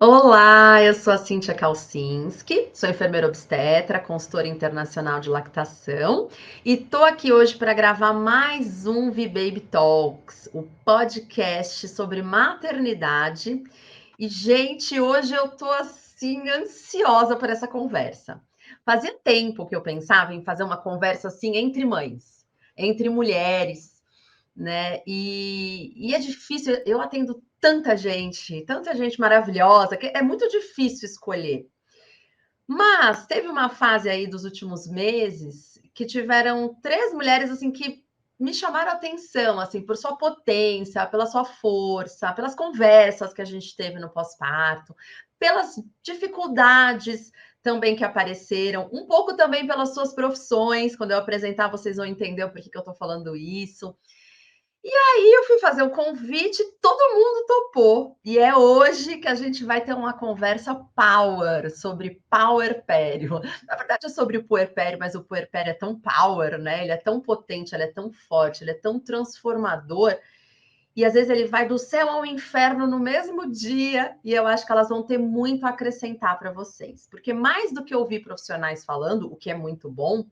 Olá, eu sou a Cíntia Kalsinski, sou enfermeira obstetra, consultora internacional de lactação e tô aqui hoje para gravar mais um V-Baby Talks, o podcast sobre maternidade. E, gente, hoje eu tô assim ansiosa por essa conversa. Fazia tempo que eu pensava em fazer uma conversa assim entre mães, entre mulheres, né? E é difícil, eu atendo tanta gente maravilhosa, que é muito difícil escolher. Mas teve uma fase aí dos últimos meses que tiveram três mulheres assim que me chamaram a atenção, assim, por sua potência, pela sua força, pelas conversas que a gente teve no pós-parto, pelas dificuldades também que apareceram, um pouco também pelas suas profissões. Quando eu apresentar, vocês vão entender o porquê que eu estou falando isso. Aí eu fui fazer o convite, todo mundo topou. E é hoje que a gente vai ter uma conversa power sobre puerpério. Na verdade é sobre o puerpério, mas o puerpério é tão power, né? Ele é tão potente, ele é tão forte, ele é tão transformador. E às vezes ele vai do céu ao inferno no mesmo dia, e eu acho que elas vão ter muito a acrescentar para vocês. Porque mais do que ouvir profissionais falando, o que é muito bom,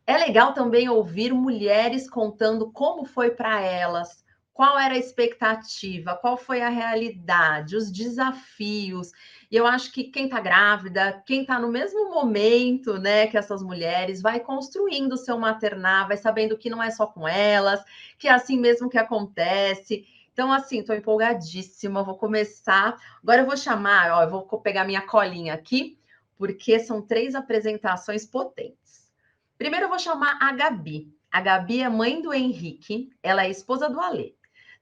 é legal também ouvir mulheres contando como foi para elas, qual era a expectativa, qual foi a realidade, os desafios. E eu acho que quem está grávida, quem está no mesmo momento, né, que essas mulheres, vai construindo o seu maternar, vai sabendo que não é só com elas, que é assim mesmo que acontece. Então, assim, estou empolgadíssima, vou começar. Agora eu vou chamar, ó, eu vou pegar minha colinha aqui, porque são três apresentações potentes. Primeiro eu vou chamar a Gabi. A Gabi é mãe do Henrique, ela é esposa do Alê.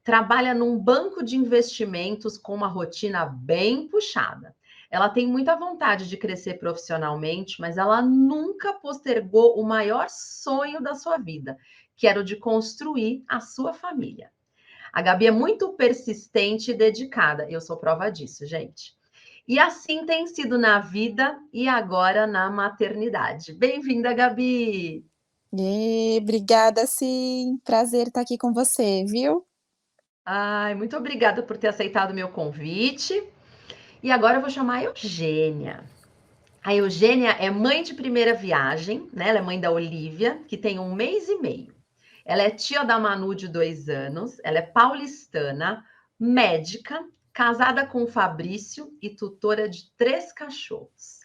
Trabalha num banco de investimentos com uma rotina bem puxada. Ela tem muita vontade de crescer profissionalmente, mas ela nunca postergou o maior sonho da sua vida, que era o de construir a sua família. A Gabi é muito persistente e dedicada. Eu sou prova disso, gente. E assim tem sido na vida e agora na maternidade. Bem-vinda, Gabi! Obrigada, sim. Prazer estar aqui com você, viu? Ai, muito obrigada por ter aceitado o meu convite. E agora eu vou chamar a Eugênia. A Eugênia é mãe de primeira viagem, né? Ela é mãe da Olivia, que tem 1 mês e meio. Ela é tia da Manu, de 2 anos. Ela é paulistana, médica, casada com o Fabrício e tutora de 3 cachorros.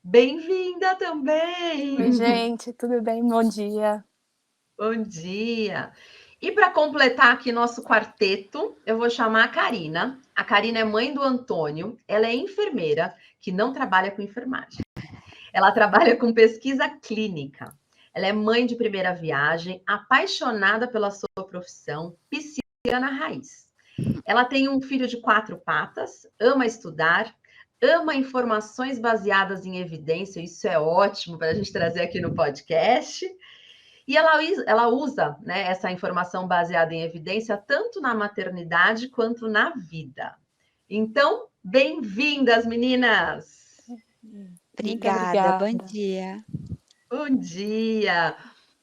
Bem-vinda Oi, também! gente, tudo bem? Bom dia. Bom dia! E para completar aqui nosso quarteto, eu vou chamar a Karina. A Karina é mãe do Antônio. Ela é enfermeira, que não trabalha com enfermagem. Ela trabalha com pesquisa clínica. Ela é mãe de primeira viagem, apaixonada pela sua profissão, pisciana raiz. Ela tem um filho de 4 patas, ama estudar, ama informações baseadas em evidência. Isso é ótimo para a gente trazer aqui no podcast. E ela usa, né, essa informação baseada em evidência tanto na maternidade quanto na vida. Então, bem-vindas, meninas! Muito Obrigada, bom obrigada. dia. Bom dia!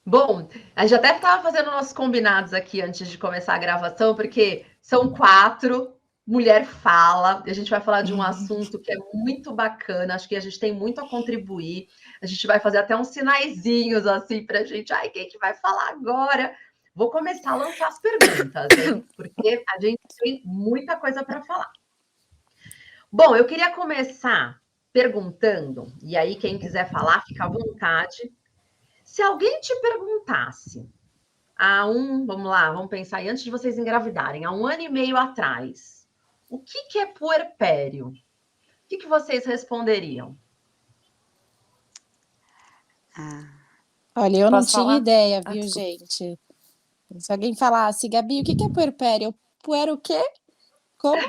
Bom, a gente até estava fazendo nossos combinados aqui antes de começar a gravação, porque são 4, mulher fala, e a gente vai falar de um assunto que é muito bacana, acho que a gente tem muito a contribuir. A gente vai fazer até uns sinaizinhos assim para a gente. Ai, quem que vai falar agora? Vou começar a lançar as perguntas, hein? Porque a gente tem muita coisa para falar. Bom, eu queria começar perguntando, e aí quem quiser falar, fica à vontade. Se alguém te perguntasse vamos lá, vamos pensar aí, antes de vocês engravidarem, há 1 ano e meio atrás, o que é puerpério? O que vocês responderiam? Ah, Olha, eu não posso tinha falar? ideia, Ah, viu, desculpa. gente? Se alguém falasse, Gabi, o que é puerpério? Puer o quê? Como?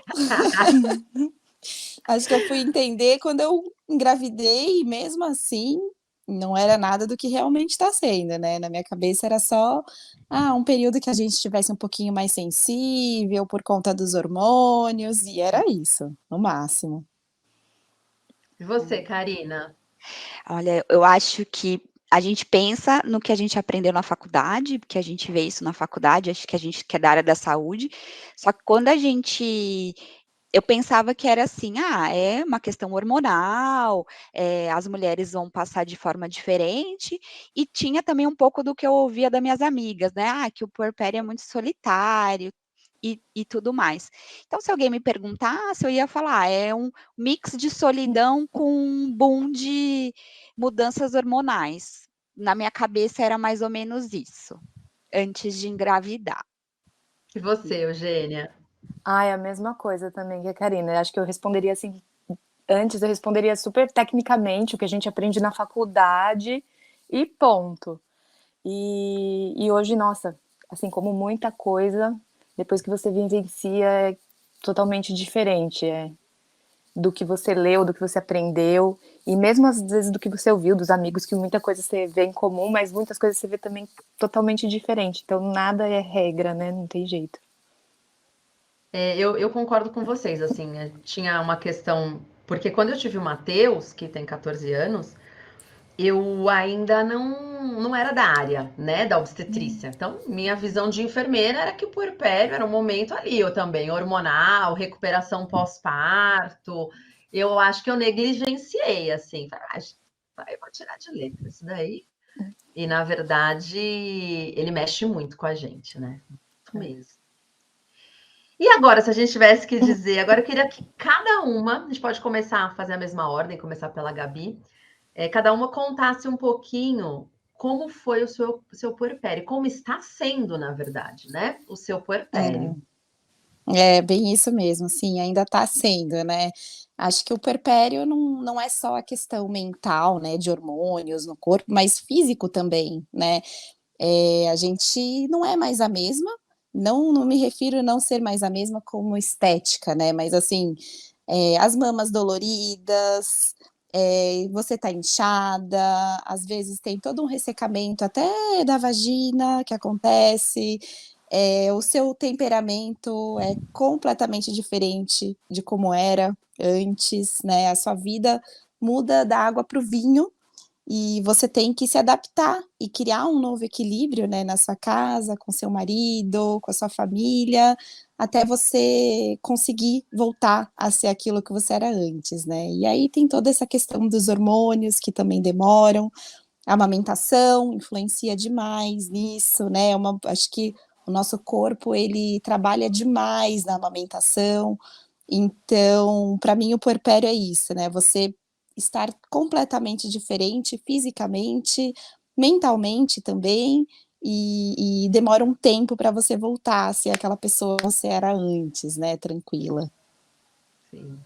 Acho que eu fui entender quando eu engravidei e mesmo assim não era nada do que realmente está sendo, né? Na minha cabeça era só um período que a gente estivesse um pouquinho mais sensível por conta dos hormônios, e era isso, no máximo. E você, Karina? Olha, eu acho que a gente pensa no que a gente aprendeu na faculdade, porque a gente vê isso na faculdade, acho que a gente que é da área da saúde, só que quando a gente eu pensava que era assim, é uma questão hormonal, as mulheres vão passar de forma diferente, e tinha também um pouco do que eu ouvia das minhas amigas, né, que o puerpério é muito solitário, e tudo mais. Então, se alguém me perguntasse, eu ia falar, é um mix de solidão com um boom de mudanças hormonais. Na minha cabeça era mais ou menos isso, antes de engravidar. E você, Eugênia? É a mesma coisa também que a Karina. Eu acho que eu responderia assim, antes eu responderia super tecnicamente, o que a gente aprende na faculdade e ponto. E hoje, nossa, assim como muita coisa, depois que você vivencia, é totalmente diferente. Do que você leu, do que você aprendeu, e mesmo às vezes do que você ouviu dos amigos, que muita coisa você vê em comum, mas muitas coisas você vê também totalmente diferente. Então nada é regra, né? Não tem jeito. Eu concordo com vocês, assim, tinha uma questão, porque quando eu tive o Matheus, que tem 14 anos, eu ainda não era da área, né, da obstetrícia. Então, minha visão de enfermeira era que o puerpério era um momento ali, eu também, hormonal, recuperação pós-parto. Eu acho que eu negligenciei, assim, eu vou tirar de letra isso daí. E, na verdade, ele mexe muito com a gente, né? Muito mesmo. E agora, se a gente tivesse que dizer, agora eu queria que cada uma, a gente pode começar a fazer a mesma ordem, começar pela Gabi, cada uma contasse um pouquinho como foi o seu puerpério, como está sendo, na verdade, né? O seu puerpério. É bem isso mesmo, sim, ainda está sendo, né. Acho que o puerpério não é só a questão mental, né, de hormônios no corpo, mas físico também, né. A gente não é mais a mesma, não me refiro a não ser mais a mesma como estética, né, mas assim, as mamas doloridas, você tá inchada, às vezes tem todo um ressecamento até da vagina que acontece, o seu temperamento é completamente diferente de como era antes, né, a sua vida muda da água para o vinho, e você tem que se adaptar e criar um novo equilíbrio, né, na sua casa, com seu marido, com a sua família, até você conseguir voltar a ser aquilo que você era antes, né. E aí tem toda essa questão dos hormônios que também demoram, a amamentação influencia demais nisso, né, acho que o nosso corpo ele trabalha demais na amamentação, então para mim o puerpério é isso, né, você estar completamente diferente fisicamente, mentalmente também, e demora um tempo para você voltar a ser aquela pessoa que você era antes, né, tranquila. Sim.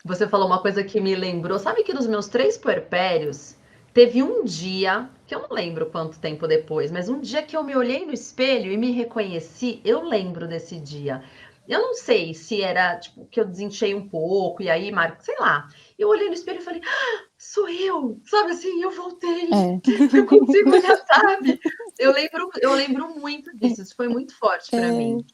Você falou uma coisa que me lembrou, sabe que nos meus 3 puerpérios, teve um dia, que eu não lembro quanto tempo depois, mas um dia que eu me olhei no espelho e me reconheci, eu lembro desse dia. Eu não sei se era, tipo, que eu desinchei um pouco e aí, sei lá. Eu olhei no espelho e falei: sou eu, sabe assim, eu voltei, É. eu consigo olhar, sabe? Eu lembro muito disso, isso foi muito forte para mim.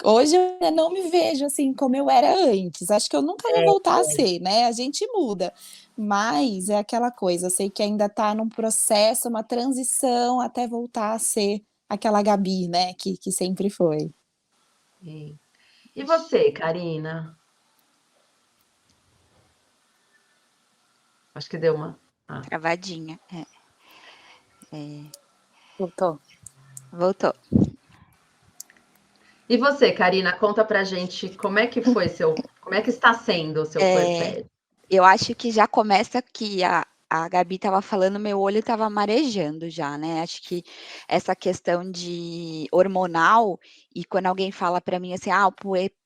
Hoje eu não me vejo assim como eu era antes, acho que eu nunca vou voltar a ser, né, a gente muda, mas é aquela coisa, eu sei que ainda está num processo, uma transição até voltar a ser aquela Gabi, né, que sempre foi. Sim. E você, Karina? Acho que deu uma. Travadinha, Voltou. Voltou. E você, Karina, conta pra gente como é que foi como é que está sendo o seu puerpério? Eu acho que já começa que a Gabi estava falando, meu olho estava marejando já, né? Acho que essa questão de hormonal, e quando alguém fala para mim assim, o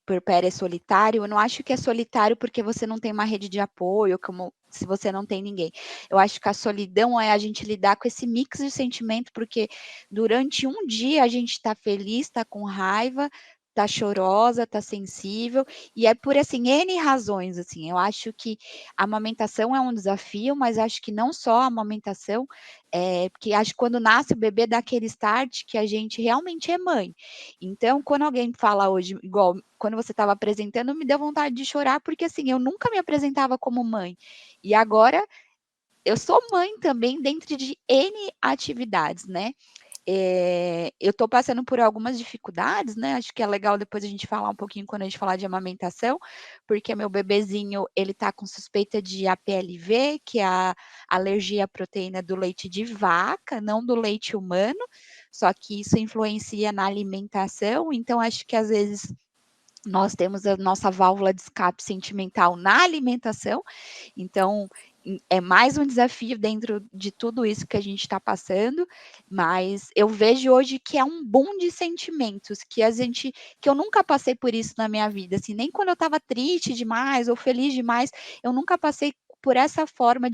puerpério é solitário, eu não acho que é solitário porque você não tem uma rede de apoio, como se você não tem ninguém. Eu acho que a solidão é a gente lidar com esse mix de sentimento, porque durante um dia a gente está feliz, está com raiva, tá chorosa, tá sensível, e é por, assim, N razões, assim, eu acho que a amamentação é um desafio, mas acho que não só a amamentação, porque acho que quando nasce o bebê dá aquele start que a gente realmente é mãe. Então, quando alguém fala hoje, igual quando você estava apresentando, me deu vontade de chorar, porque assim, eu nunca me apresentava como mãe, e agora eu sou mãe também dentro de N atividades, né? eu estou passando por algumas dificuldades, né? Acho que é legal depois a gente falar um pouquinho quando a gente falar de amamentação, porque meu bebezinho, ele tá com suspeita de APLV, que é a alergia à proteína do leite de vaca, não do leite humano, só que isso influencia na alimentação, então acho que às vezes nós temos a nossa válvula de escape sentimental na alimentação, então é mais um desafio dentro de tudo isso que a gente está passando, mas eu vejo hoje que é um boom de sentimentos, que eu nunca passei por isso na minha vida, assim, nem quando eu estava triste demais ou feliz demais, eu nunca passei por essa forma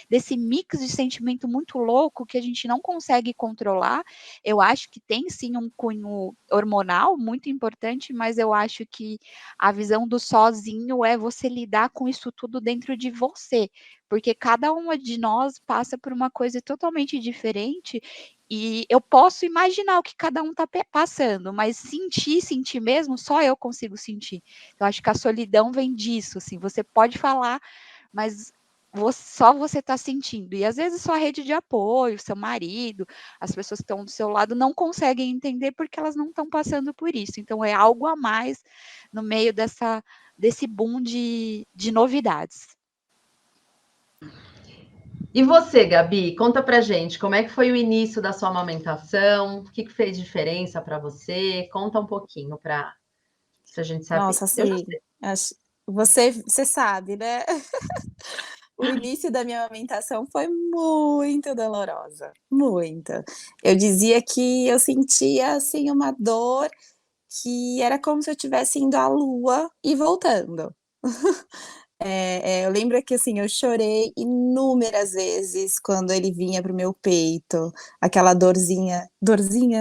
desse mix de sentimento muito louco que a gente não consegue controlar. Eu acho que tem sim um cunho hormonal muito importante, mas eu acho que a visão do sozinho é você lidar com isso tudo dentro de você, porque cada uma de nós passa por uma coisa totalmente diferente e eu posso imaginar o que cada um está passando, mas sentir mesmo, só eu consigo sentir. Eu acho que a solidão vem disso, assim, você pode falar, mas só você está sentindo. E às vezes sua rede de apoio, seu marido, as pessoas que estão do seu lado não conseguem entender porque elas não estão passando por isso. Então é algo a mais no meio desse boom de novidades. E você, Gabi, conta pra gente, como é que foi o início da sua amamentação? O que fez diferença para você? Conta um pouquinho para a gente saber. Nossa, Eu já assim, sei. você sabe, né? O início da minha amamentação foi muito dolorosa, muito. Eu dizia que eu sentia, assim, uma dor que era como se eu estivesse indo à lua e voltando. Eu lembro que, assim, eu chorei inúmeras vezes quando ele vinha para o meu peito, aquela dorzinha,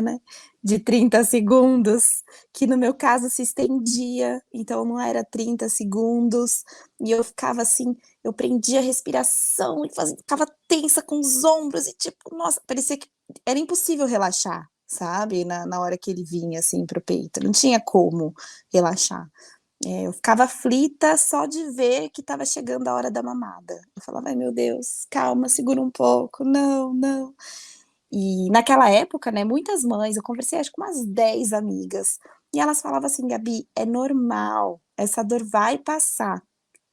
né, de 30 segundos, que no meu caso se estendia, então não era 30 segundos, e eu ficava assim, eu prendia a respiração e ficava tensa com os ombros e tipo, nossa, parecia que era impossível relaxar, sabe, na hora que ele vinha, assim, para o peito, não tinha como relaxar. Eu ficava aflita só de ver que estava chegando a hora da mamada. Eu falava: "Ai, meu Deus, calma, segura um pouco, não, não". E naquela época, né, muitas mães, eu conversei acho com umas 10 amigas, e elas falavam assim: "Gabi, é normal, essa dor vai passar,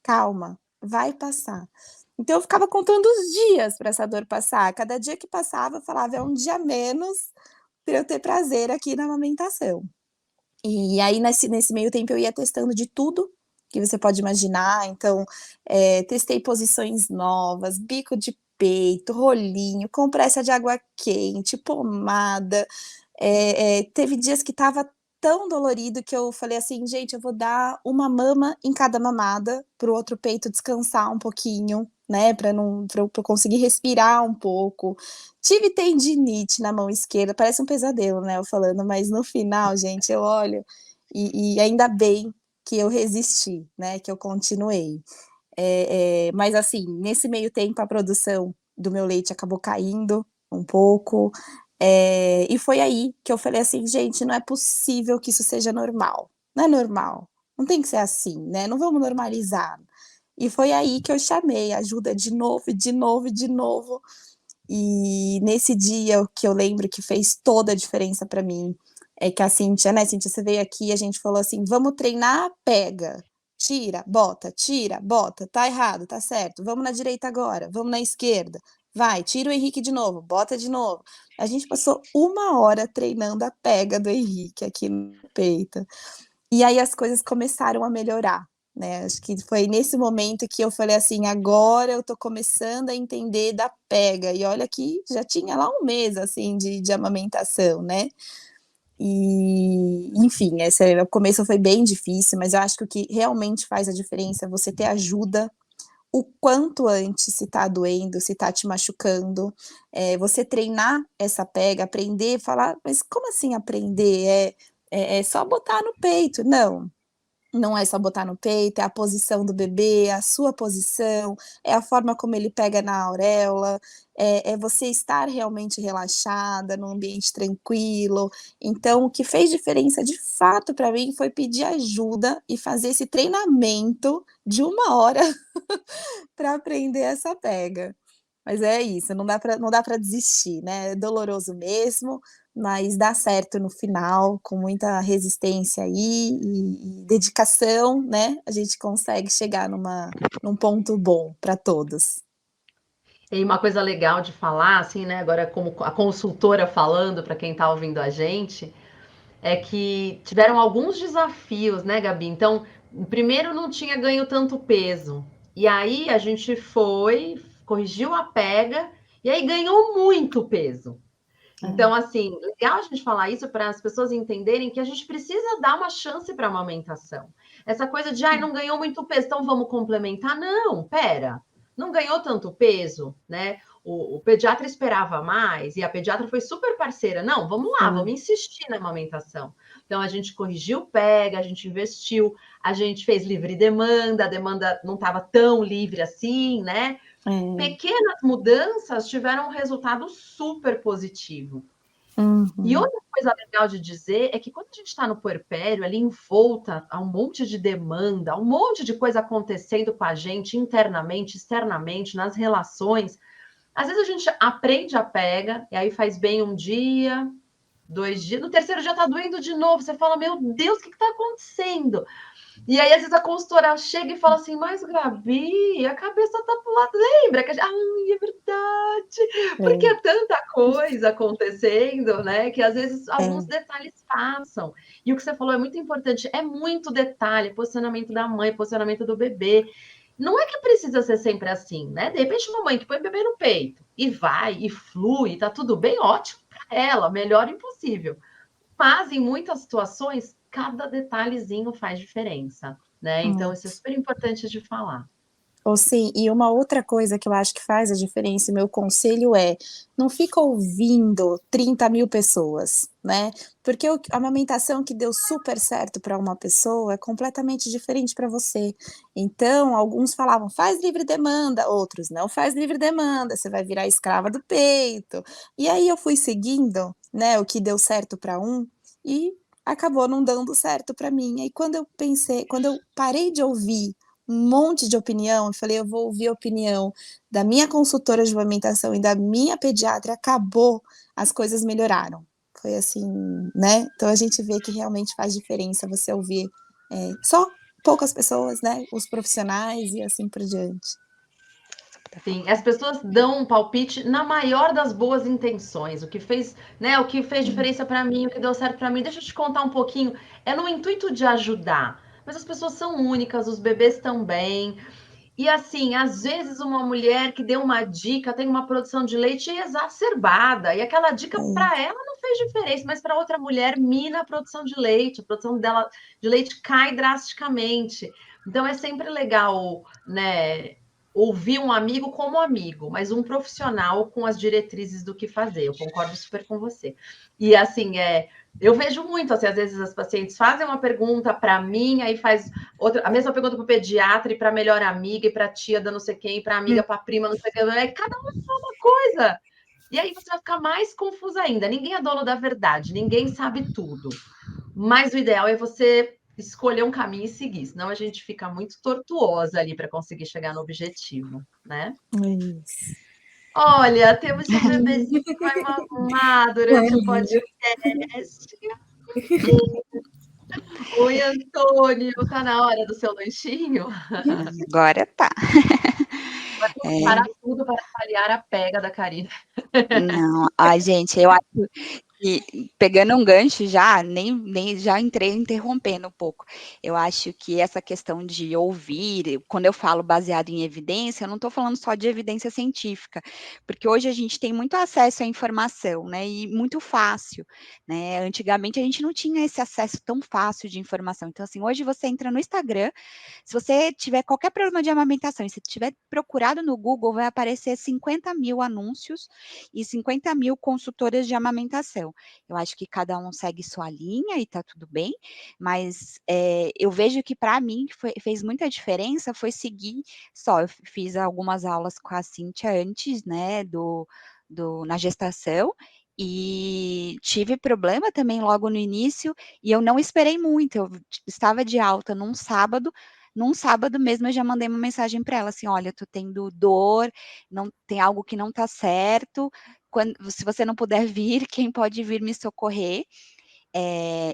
calma, vai passar". Então eu ficava contando os dias para essa dor passar, cada dia que passava eu falava: "É um dia a menos para eu ter prazer aqui na amamentação". E aí nesse meio tempo eu ia testando de tudo que você pode imaginar, então, testei posições novas, bico de peito, rolinho, compressa de água quente, pomada, teve dias que estava tão dolorido que eu falei assim: "Gente, eu vou dar uma mama em cada mamada, para o outro peito descansar um pouquinho, né, para eu conseguir respirar um pouco". Tive tendinite na mão esquerda, parece um pesadelo, né, eu falando, mas no final, gente, eu olho e ainda bem que eu resisti, né, que eu continuei. Mas assim, nesse meio tempo a produção do meu leite acabou caindo um pouco, e foi aí que eu falei assim: "Gente, não é possível que isso seja normal, não é normal, não tem que ser assim, né, não vamos normalizar". E foi aí que eu chamei ajuda de novo, e de novo, e de novo, e nesse dia o que eu lembro que fez toda a diferença para mim, é que a Cíntia, né, Cíntia, você veio aqui e a gente falou assim: "Vamos treinar pega, tira, bota, tá errado, tá certo, vamos na direita agora, vamos na esquerda, vai, tira o Henrique de novo, bota de novo". A gente passou 1 hora treinando a pega do Henrique aqui no peito. E aí as coisas começaram a melhorar, né, acho que foi nesse momento que eu falei assim: "Agora eu tô começando a entender da pega", e olha que já tinha lá 1 mês, assim, de amamentação, né. E, enfim, o começo foi bem difícil, mas eu acho que o que realmente faz a diferença é você ter ajuda o quanto antes, se tá doendo, se tá te machucando, você treinar essa pega, aprender, falar: "Mas como assim aprender? É só botar no peito". Não, não é só botar no peito, é a posição do bebê, é a sua posição, é a forma como ele pega na auréola, é você estar realmente relaxada, num ambiente tranquilo. Então, o que fez diferença de fato para mim foi pedir ajuda e fazer esse treinamento de 1 hora para aprender essa pega. Mas é isso, não dá para desistir, né, é doloroso mesmo, mas dá certo no final, com muita resistência aí e dedicação, né, a gente consegue chegar num ponto bom para todos. E uma coisa legal de falar, assim, né, agora como a consultora falando para quem está ouvindo a gente, é que tiveram alguns desafios, né, Gabi? Então, primeiro não tinha ganho tanto peso. E aí a gente foi, corrigiu a pega e aí ganhou muito peso. Então, É. assim, legal a gente falar isso para as pessoas entenderem que a gente precisa dar uma chance para a amamentação. Essa coisa de, não ganhou muito peso, então vamos complementar. Não, pera, não ganhou tanto peso, né? O pediatra esperava mais e a pediatra foi super parceira. Não, vamos lá, vamos insistir na amamentação. Então, a gente corrigiu pega, a gente investiu, a gente fez livre demanda, a demanda não estava tão livre assim, né? Pequenas mudanças tiveram um resultado super positivo. E outra coisa legal de dizer é que quando a gente está no puerpério, ali envolta a um monte de demanda, um monte de coisa acontecendo com a gente internamente, externamente, nas relações, às vezes a gente aprende a pega, e aí faz bem um dia, 2 dias, no terceiro dia tá doendo de novo, você fala, meu Deus, o que está acontecendo? E aí, às vezes, a consultora chega e fala assim, mas, Gabi, a cabeça tá pro lado. Lembra que a gente... Ai, é verdade. Porque é tanta coisa acontecendo, né? Que, às vezes, alguns detalhes passam. E o que você falou é muito importante. É muito detalhe. Posicionamento da mãe, posicionamento do bebê. Não é que precisa ser sempre assim, né? De repente, uma mãe que põe o bebê no peito e vai, e flui, tá tudo bem, ótimo para ela. Melhor impossível. Mas, em muitas situações, cada detalhezinho faz diferença, né? Então, isso é super importante de falar. Ou sim, e uma outra coisa que eu acho que faz a diferença, e meu conselho é, não fica ouvindo 30.000 pessoas, né? Porque a amamentação que deu super certo para uma pessoa é completamente diferente para você. Então, alguns falavam, faz livre demanda, outros, não faz livre demanda, você vai virar escrava do peito. E aí eu fui seguindo, né, o que deu certo para um, e acabou não dando certo para mim. Aí quando eu parei de ouvir um monte de opinião, eu falei, eu vou ouvir a opinião da minha consultora de amamentação e da minha pediatra, acabou, as coisas melhoraram. Foi assim, né? Então a gente vê que realmente faz diferença você ouvir só poucas pessoas, né? Os profissionais e assim por diante. Sim, as pessoas dão um palpite na maior das boas intenções. O que fez, né? O que fez diferença para mim, o que deu certo para mim. Deixa eu te contar um pouquinho. É no intuito de ajudar. Mas as pessoas são únicas, os bebês também. E assim, às vezes uma mulher que deu uma dica tem uma produção de leite exacerbada, e aquela dica para ela não fez diferença, mas para outra mulher mina a produção de leite, a produção dela de leite cai drasticamente. Então é sempre legal, né, ouvir um amigo como amigo, mas um profissional com as diretrizes do que fazer. Eu concordo super com você. E assim, eu vejo muito, assim, às vezes as pacientes fazem uma pergunta para mim, aí faz outra, a mesma pergunta para o pediatra e para a melhor amiga e para a tia da não sei quem, para a amiga, para a prima, não sei o que, aí cada uma fala uma coisa. E aí você vai ficar mais confusa ainda. Ninguém é dono da verdade, ninguém sabe tudo. Mas o ideal é você escolher um caminho e seguir, senão a gente fica muito tortuosa ali para conseguir chegar no objetivo, né? Isso. Olha, temos um bebezinho que vai mamar durante o podcast. Oi, Antônio, tá na hora do seu lanchinho? Agora tá. Vai parar tudo para avaliar a pega da Karina. Não, ai, gente, eu acho que, pegando um gancho já, nem já entrei interrompendo um pouco. Eu acho que essa questão de ouvir, quando eu falo baseado em evidência, eu não estou falando só de evidência científica, porque hoje a gente tem muito acesso à informação, né, e muito fácil, né? Antigamente a gente não tinha esse acesso tão fácil de informação. Então, assim, hoje você entra no Instagram, se você tiver qualquer problema de amamentação e se tiver procurado no Google, vai aparecer 50.000 anúncios e 50.000 consultoras de amamentação. Eu acho que cada um segue sua linha e tá tudo bem, mas eu vejo que para mim fez muita diferença foi seguir só. Eu fiz algumas aulas com a Cíntia antes, né, na gestação, e tive problema também logo no início, e eu não esperei muito. Eu estava de alta num sábado, num sábado mesmo eu já mandei uma mensagem para ela, assim, olha, eu tô tendo dor, não tem algo que não tá certo, se você não puder vir, quem pode vir me socorrer?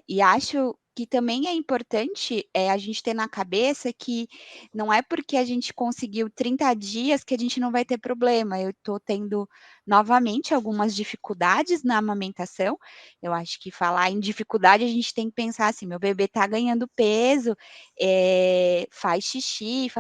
E acho que também é importante, a gente ter na cabeça que não é porque a gente conseguiu 30 dias que a gente não vai ter problema. Eu estou tendo novamente algumas dificuldades na amamentação. Eu acho que falar em dificuldade, a gente tem que pensar assim: meu bebê está ganhando peso, faz xixi,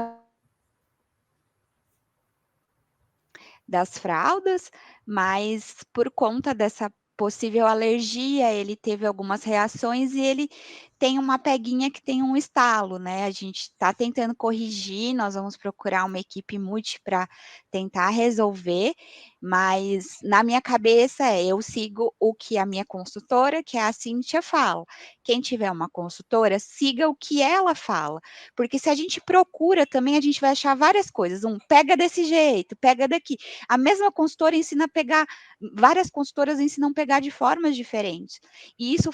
das fraldas, mas por conta dessa possível alergia, ele teve algumas reações e ele tem uma peguinha que tem um estalo, né? A gente está tentando corrigir, nós vamos procurar uma equipe multi para tentar resolver, mas na minha cabeça eu sigo o que a minha consultora, que é a Cíntia, fala. Quem tiver uma consultora, siga o que ela fala, porque se a gente procura também, a gente vai achar várias coisas. Pega desse jeito, pega daqui. A mesma consultora ensina a pegar, várias consultoras ensinam a pegar de formas diferentes. E isso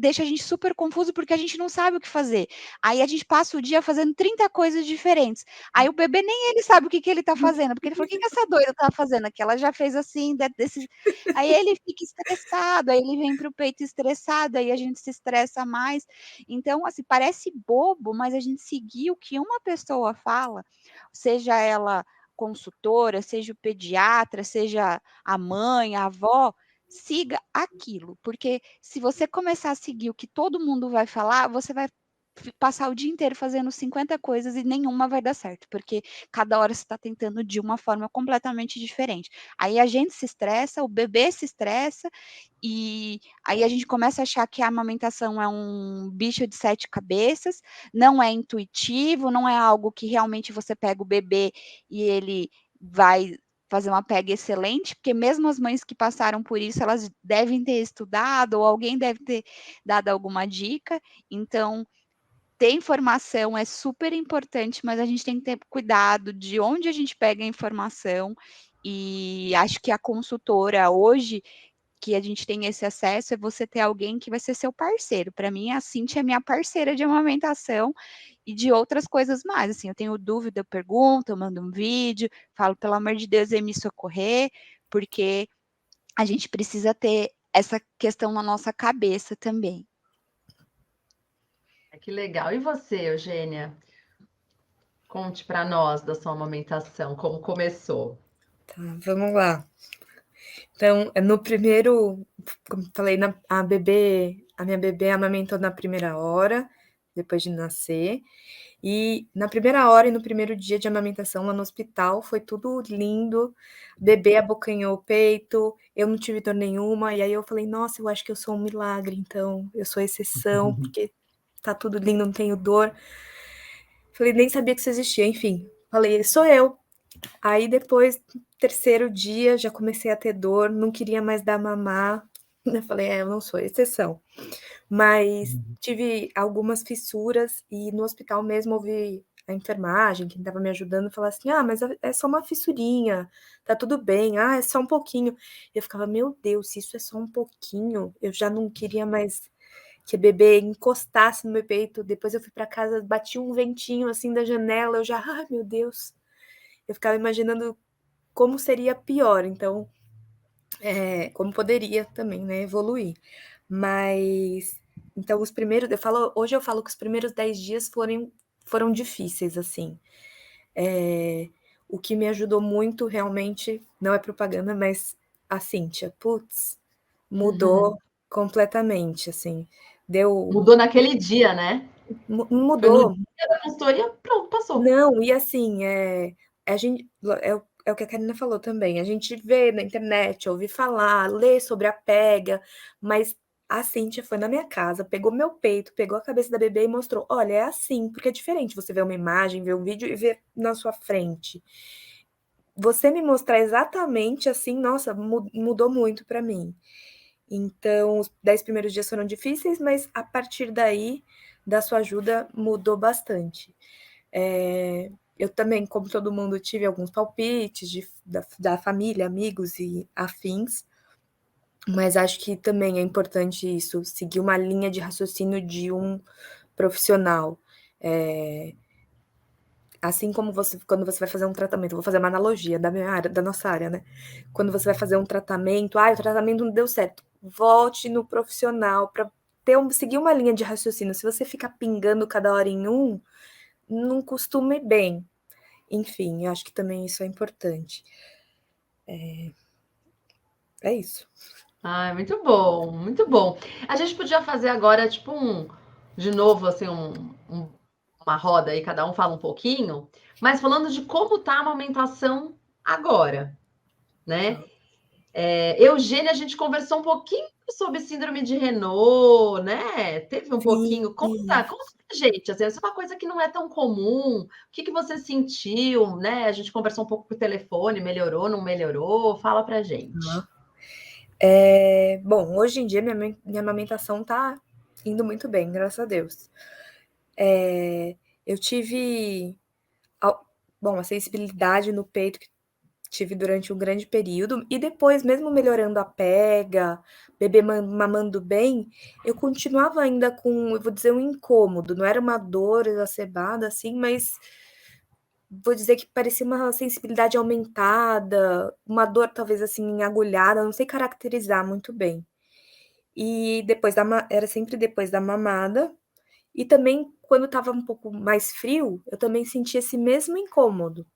deixa a gente super confuso porque a gente não sabe o que fazer. Aí a gente passa o dia fazendo 30 coisas diferentes. Aí o bebê nem ele sabe o que ele está fazendo, porque ele falou: o que essa doida está fazendo? Que ela já fez assim, desse. Aí ele fica estressado, aí ele vem para o peito estressado, aí a gente se estressa mais. Então, assim, parece bobo, mas a gente seguir o que uma pessoa fala, seja ela consultora, seja o pediatra, seja a mãe, a avó, siga aquilo, porque se você começar a seguir o que todo mundo vai falar, você vai passar o dia inteiro fazendo 50 coisas e nenhuma vai dar certo, porque cada hora você está tentando de uma forma completamente diferente. Aí a gente se estressa, o bebê se estressa, e aí a gente começa a achar que a amamentação é um bicho de 7 cabeças, não é intuitivo, não é algo que realmente você pega o bebê e ele vai fazer uma pega excelente, porque mesmo as mães que passaram por isso, elas devem ter estudado, ou alguém deve ter dado alguma dica. Então, ter informação é super importante, mas a gente tem que ter cuidado de onde a gente pega a informação, e acho que a consultora hoje, que a gente tem esse acesso, é você ter alguém que vai ser seu parceiro. Para mim, a Cíntia é minha parceira de amamentação e de outras coisas mais. Assim, eu tenho dúvida, eu pergunto, eu mando um vídeo, falo, pelo amor de Deus, vem me socorrer, porque a gente precisa ter essa questão na nossa cabeça também. Que legal. E você, Eugênia? Conte para nós da sua amamentação, como começou. Tá, vamos lá. Então, no primeiro, como falei, a minha bebê amamentou na primeira hora, depois de nascer. E na primeira hora e no primeiro dia de amamentação lá no hospital, foi tudo lindo. O bebê abocanhou o peito, eu não tive dor nenhuma. E aí eu falei, nossa, eu acho que eu sou um milagre, então eu sou exceção, porque tá tudo lindo, não tenho dor. Falei, nem sabia que isso existia, enfim. Falei, sou eu. Aí depois, terceiro dia, já comecei a ter dor, não queria mais dar mamar. Eu falei, eu não sou exceção. Mas tive algumas fissuras e no hospital mesmo ouvi a enfermagem, quem estava me ajudando, falar assim, mas é só uma fissurinha, tá tudo bem, é só um pouquinho. Eu ficava, meu Deus, se isso é só um pouquinho, eu já não queria mais que o bebê encostasse no meu peito. Depois eu fui para casa, bati um ventinho assim da janela, eu já, meu Deus. Eu ficava imaginando como seria pior, então, como poderia também, né, evoluir. Mas, então, hoje eu falo que os primeiros 10 dias foram difíceis, assim. O que me ajudou muito, realmente, não é propaganda, mas a Cíntia, putz, mudou completamente, assim. Mudou naquele dia, né? Foi no Mudou. dia da consultoria, pronto, passou. Não, e assim, a gente, é o que a Karina falou também, a gente vê na internet, ouve falar, lê sobre a pega, mas a Cíntia foi na minha casa, pegou meu peito, pegou a cabeça da bebê e mostrou, olha, é assim, porque é diferente você ver uma imagem, ver um vídeo e ver na sua frente. Você me mostrar exatamente assim, nossa, mudou muito para mim. Então, os 10 primeiros dias foram difíceis, mas a partir daí, da sua ajuda, mudou bastante. Eu também, como todo mundo, tive alguns palpites da família, amigos e afins, mas acho que também é importante isso, seguir uma linha de raciocínio de um profissional. Assim como quando você vai fazer um tratamento, vou fazer uma analogia da minha área, da nossa área, né? Quando você vai fazer um tratamento, o tratamento não deu certo. Volte no profissional para seguir uma linha de raciocínio. Se você ficar pingando cada hora em um, não costuma ir bem. Enfim, eu acho que também isso é importante. É isso. Ai, muito bom, muito bom. A gente podia fazer agora, tipo, de novo, assim, uma roda aí, cada um fala um pouquinho, mas falando de como tá a amamentação agora, né? Eugênia, a gente conversou um pouquinho sobre síndrome de Renault, né? Teve um Sim. pouquinho. Conta pra gente, assim, essa é uma coisa que não é tão comum. O que você sentiu, né? A gente conversou um pouco por telefone, melhorou, não melhorou? Fala pra gente. Bom, hoje em dia minha amamentação tá indo muito bem, graças a Deus. Eu tive, a sensibilidade no peito que tive durante um grande período, e depois, mesmo melhorando a pega, bebê mamando bem, eu continuava ainda com, eu vou dizer, um incômodo, não era uma dor exacerbada, assim, mas vou dizer que parecia uma sensibilidade aumentada, uma dor talvez assim agulhada, não sei caracterizar muito bem. E era sempre depois da mamada, e também quando estava um pouco mais frio, eu também sentia esse mesmo incômodo.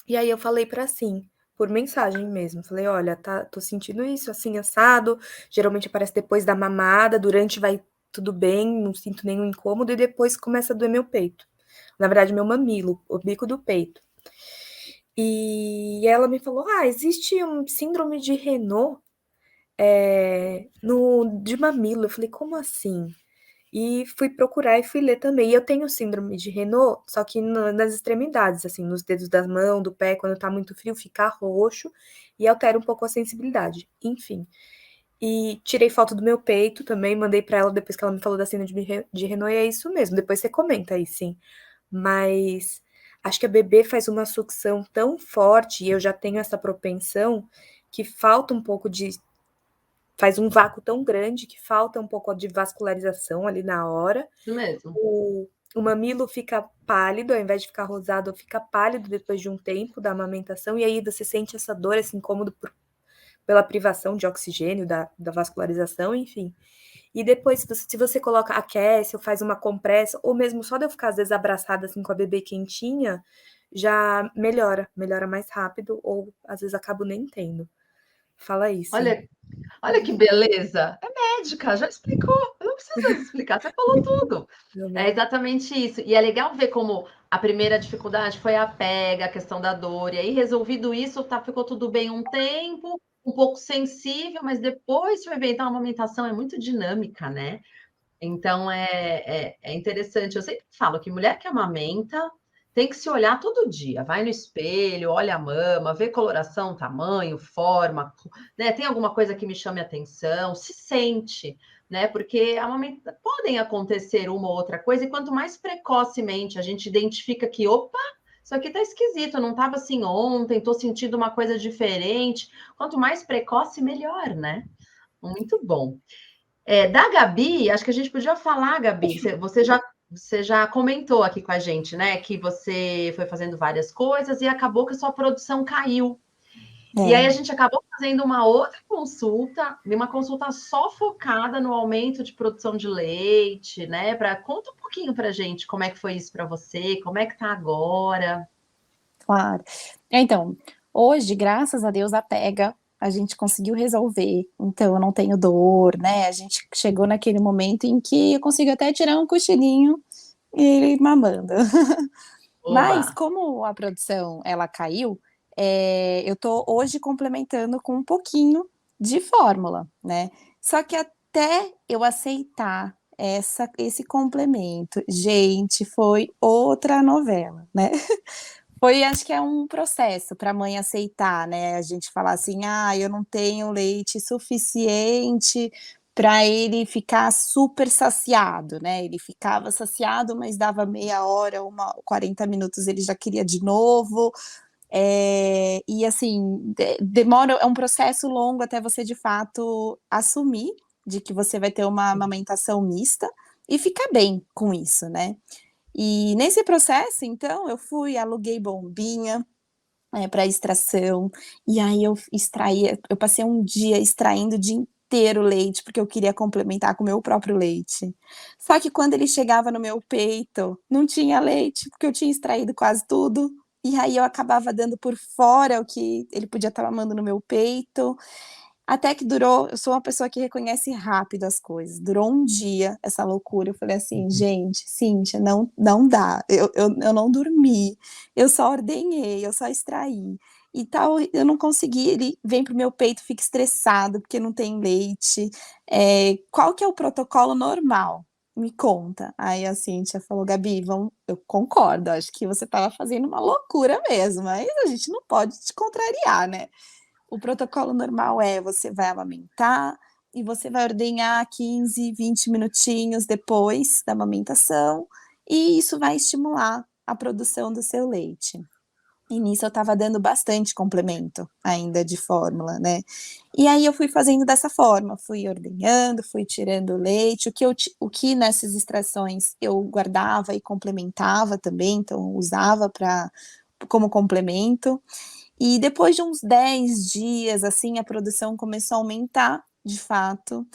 E aí eu falei para assim, por mensagem mesmo, falei: "Olha, tô sentindo isso, assim, assado, geralmente aparece depois da mamada, durante vai tudo bem, não sinto nenhum incômodo e depois começa a doer meu peito". Na verdade, meu mamilo, o bico do peito. E ela me falou: existe um síndrome de Renault, de mamilo. Eu falei: "Como assim?". E fui procurar e fui ler também. E eu tenho síndrome de Renault, só que nas extremidades, assim, nos dedos da mão, do pé, quando tá muito frio, fica roxo e altera um pouco a sensibilidade. Enfim. E tirei foto do meu peito também, mandei para ela depois que ela me falou da síndrome de Renault, e é isso mesmo. Depois você comenta aí, sim. Mas acho que a bebê faz uma sucção tão forte, e eu já tenho essa propensão, que falta um pouco de. Faz um vácuo tão grande que falta um pouco de vascularização ali na hora. Isso mesmo. O mamilo fica pálido, ao invés de ficar rosado, fica pálido depois de um tempo da amamentação, e aí você sente essa dor, esse incômodo pela privação de oxigênio, da vascularização, enfim. E depois, se você coloca, aquece ou faz uma compressa, ou mesmo só de eu ficar às vezes abraçada assim com a bebê quentinha, já melhora mais rápido, ou às vezes acabo nem tendo. Fala aí, sim. Olha que beleza. É médica, já explicou. Não precisa explicar, você falou tudo. É exatamente isso. E é legal ver como a primeira dificuldade foi a pega, a questão da dor. E aí, resolvido isso, ficou tudo bem um tempo, um pouco sensível, mas depois foi ver. Então, a amamentação é muito dinâmica, né? Então, é interessante. Eu sempre falo que mulher que amamenta tem que se olhar todo dia. Vai no espelho, olha a mama, vê coloração, tamanho, forma, né? Tem alguma coisa que me chame a atenção, se sente, né? Porque podem acontecer uma ou outra coisa, e quanto mais precocemente a gente identifica que, opa, isso aqui tá esquisito, não estava assim ontem, tô sentindo uma coisa diferente. Quanto mais precoce, melhor, né? Muito bom. Da Gabi, acho que a gente podia falar, Gabi, você já comentou aqui com a gente, né, que você foi fazendo várias coisas e acabou que a sua produção caiu. E aí a gente acabou fazendo uma outra consulta, uma consulta só focada no aumento de produção de leite, né? Conta um pouquinho para a gente como é que foi isso para você, como é que tá agora. Claro. Então, hoje, graças a Deus, a pega a gente conseguiu resolver, então eu não tenho dor, né? A gente chegou naquele momento em que eu consigo até tirar um cochilinho e ele mamando. Mas Oba! como a produção ela caiu, eu tô hoje complementando com um pouquinho de fórmula, né? Só que até eu aceitar esse complemento, gente, foi outra novela, né? Foi, acho que é um processo para a mãe aceitar, né, a gente falar assim: "Ah, eu não tenho leite suficiente para ele ficar super saciado", né, ele ficava saciado, mas dava meia hora, 40 minutos ele já queria de novo, e assim, demora, é um processo longo até você de fato assumir de que você vai ter uma amamentação mista e ficar bem com isso, né. E nesse processo, então, eu fui, aluguei bombinha, para extração, e aí eu passei um dia extraindo o dia inteiro leite, porque eu queria complementar com o meu próprio leite. Só que quando ele chegava no meu peito, não tinha leite, porque eu tinha extraído quase tudo, e aí eu acabava dando por fora o que ele podia estar mamando no meu peito, até que durou, eu sou uma pessoa que reconhece rápido as coisas, durou um dia essa loucura, eu falei assim, gente, Cíntia, não dá, eu não dormi, eu só ordenhei, eu só extraí, e tal, eu não consegui, ele vem pro meu peito, fica estressado, porque não tem leite, qual que é o protocolo normal? Me conta. Aí a Cíntia falou, Gabi, eu concordo, acho que você estava fazendo uma loucura mesmo, mas a gente não pode te contrariar, né? O protocolo normal você vai amamentar e você vai ordenhar 15, 20 minutinhos depois da amamentação, e isso vai estimular a produção do seu leite. E nisso eu estava dando bastante complemento ainda de fórmula, né? E aí eu fui fazendo dessa forma, fui ordenhando, fui tirando o leite, o que nessas extrações eu guardava e complementava também, então usava como complemento. E depois de uns 10 dias, assim, a produção começou a aumentar, de fato,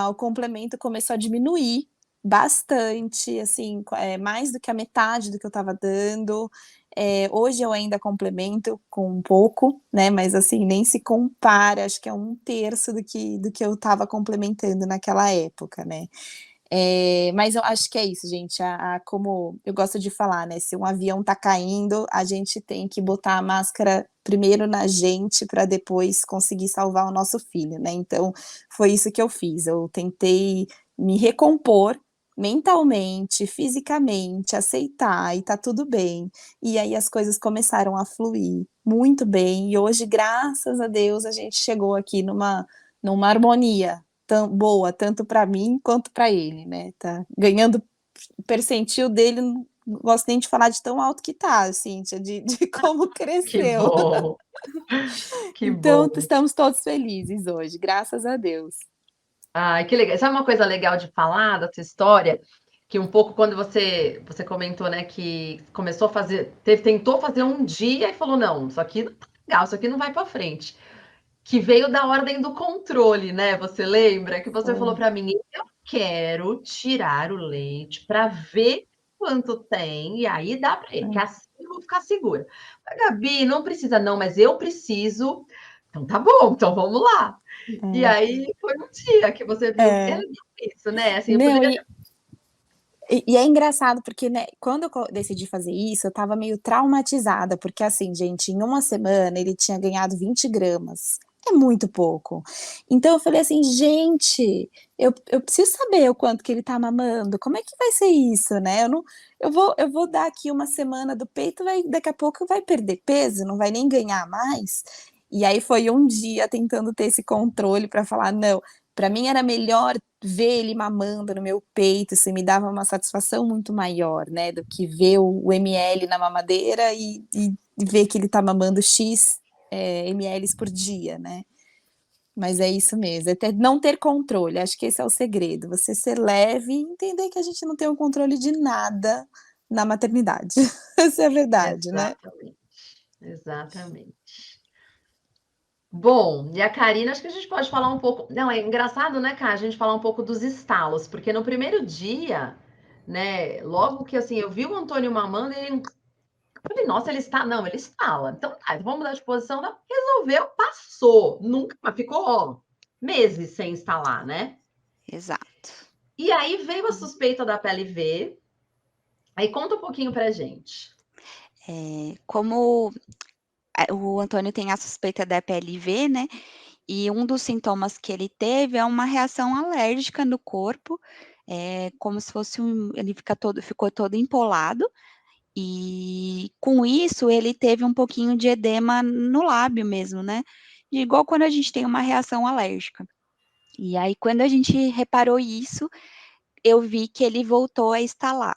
o complemento começou a diminuir bastante, assim, mais do que a metade do que eu estava dando. Hoje eu ainda complemento com um pouco, né, mas assim, nem se compara, acho que é 1/3 do que eu estava complementando naquela época, né. Mas eu acho que é isso, gente. Como eu gosto de falar, né? Se um avião tá caindo, a gente tem que botar a máscara primeiro na gente para depois conseguir salvar o nosso filho, né? Então, foi isso que eu fiz. Eu tentei me recompor mentalmente, fisicamente, aceitar e tá tudo bem. E aí as coisas começaram a fluir muito bem. E hoje, graças a Deus, a gente chegou aqui numa harmonia boa, tanto para mim quanto para ele, né? Tá ganhando o percentil dele, não gosto nem de falar de tão alto que tá, Cíntia, de como Que cresceu. bom, que Então, bom. estamos todos felizes hoje, graças a Deus. Ai, que legal. Sabe uma coisa legal de falar da sua história? Que um pouco quando você comentou, né, que começou a fazer, tentou fazer um dia e falou, não, isso aqui não tá legal, isso aqui não vai para frente. Que veio da ordem do controle, né? Você lembra que você falou Foi. para mim, eu quero tirar o leite para ver quanto tem e aí dá para ele, que É, assim eu vou ficar segura. Gabi, não precisa não, mas eu preciso. Então tá bom, então vamos lá. E aí foi um dia que você viu. É é. legal isso, né? Assim, eu Não, poderia. e é engraçado porque, né, quando eu decidi fazer isso, eu estava meio traumatizada, porque assim, gente, em uma semana ele tinha ganhado 20 gramas. É muito pouco. Então eu falei assim, gente, eu preciso saber o quanto que ele tá mamando, como é que vai ser isso, né? Eu vou dar aqui uma semana do peito, daqui a pouco vai perder peso, não vai nem ganhar mais. E aí foi um dia tentando ter esse controle para falar, não, para mim era melhor ver ele mamando no meu peito, isso me dava uma satisfação muito maior, né, do que ver o ml na mamadeira e ver que ele tá mamando X ml por dia, né. Mas é isso mesmo, não ter controle, acho que esse é o segredo, você ser leve e entender que a gente não tem o controle de nada na maternidade. Essa é a verdade, né. Exatamente, exatamente. Bom, e a Karina, acho que a gente pode falar um pouco. Não, é engraçado, né, cara, a gente falar um pouco dos estalos, porque no primeiro dia, né, logo que assim, eu vi o Antônio mamando, ele. Eu falei, nossa, ele está. Não, ele estala. Então tá, então vamos mudar de posição. Não. Resolveu, passou. Nunca, mas ficou, ó, meses sem instalar, né? Exato. E aí veio a suspeita da PLV. Aí conta um pouquinho pra gente. Como o Antônio tem a suspeita da PLV, né? E um dos sintomas que ele teve é uma reação alérgica no corpo, como se fosse ele ficou todo empolado, e com isso ele teve um pouquinho de edema no lábio mesmo, né? Igual quando a gente tem uma reação alérgica. E aí, quando a gente reparou isso, eu vi que ele voltou a estalar.